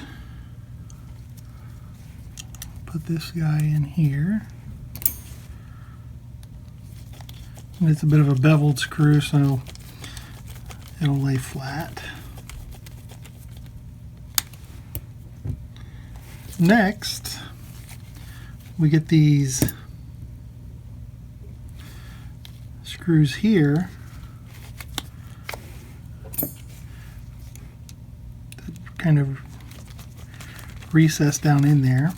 put this guy in here. And it's a bit of a beveled screw, so it'll lay flat. Next, we get these screws here. Kind of recessed down in there,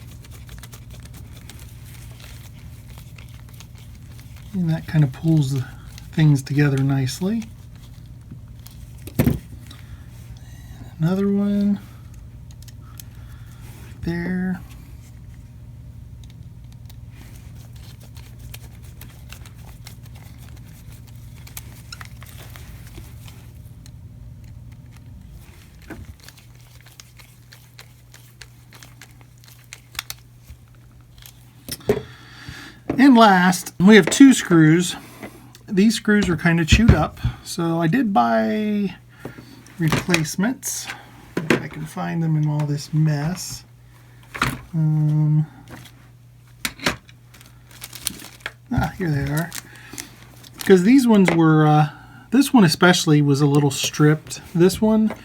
and that kind of pulls the things together nicely. And another one there. And last, we have two screws. These screws are kind of chewed up, so I did buy replacements. If I can find them in all this mess. Here they are. Because these ones were, this one especially was a little stripped. This one,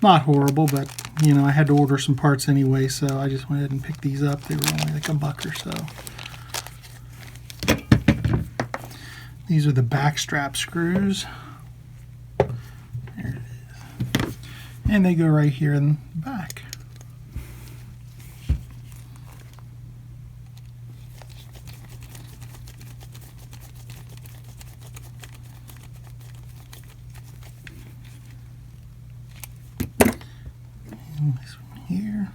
not horrible, but you know, I had to order some parts anyway, so I just went ahead and picked these up. They were only like $1 or so. These are the back strap screws. There it is. And they go right here in the back. And this one here.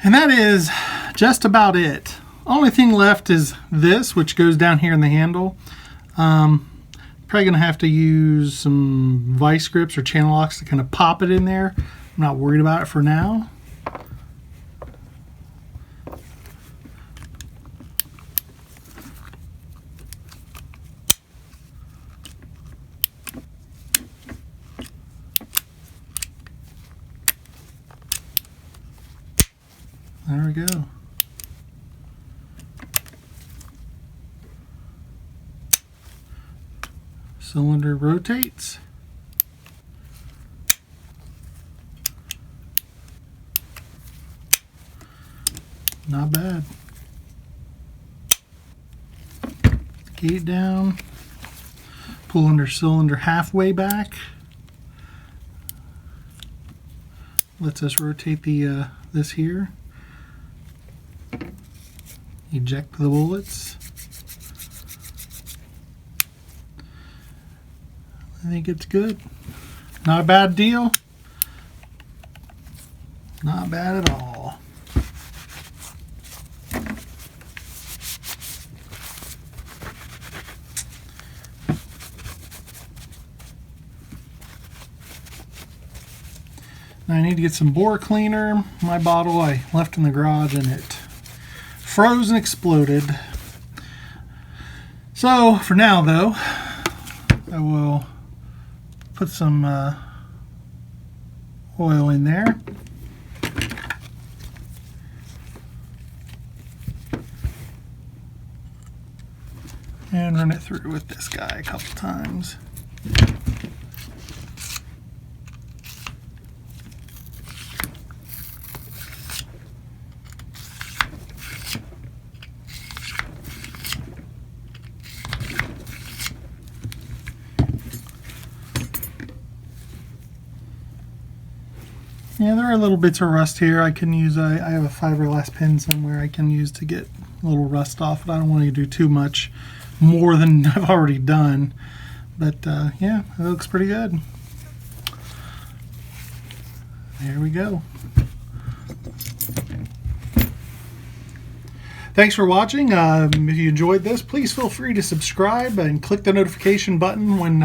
And that is just about it. Only thing left is this, which goes down here in the handle. Probably going to have to use some vice grips or channel locks to kind of pop it in there. I'm not worried about it for now. we go. Cylinder rotates. Not bad. Gate down. Pull under cylinder halfway back. Lets us rotate the this here. Eject the bullets. I think it's good. Not a bad deal. Not bad at all. Now I need to get some bore cleaner. My bottle I left in the garage and it froze and exploded. So for now though, I will put some oil in there. And run it through with this guy a couple times. Yeah, there are little bits of rust here. I can use, I have a fiberglass pin somewhere I can use to get a little rust off, but I don't want to do too much more than I've already done. But yeah, it looks pretty good. There we go. Thanks for watching. If you enjoyed this, please feel free to subscribe and click the notification button when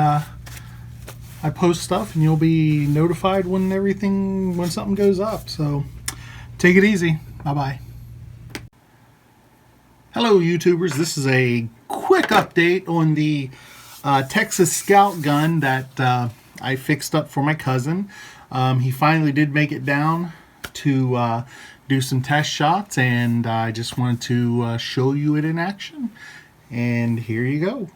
I post stuff, and you'll be notified when something goes up. So take it easy. Bye-bye. Hello YouTubers, this is a quick update on the Texas Scout gun that I fixed up for my cousin. He finally did make it down to do some test shots, and I just wanted to show you it in action, and here you go.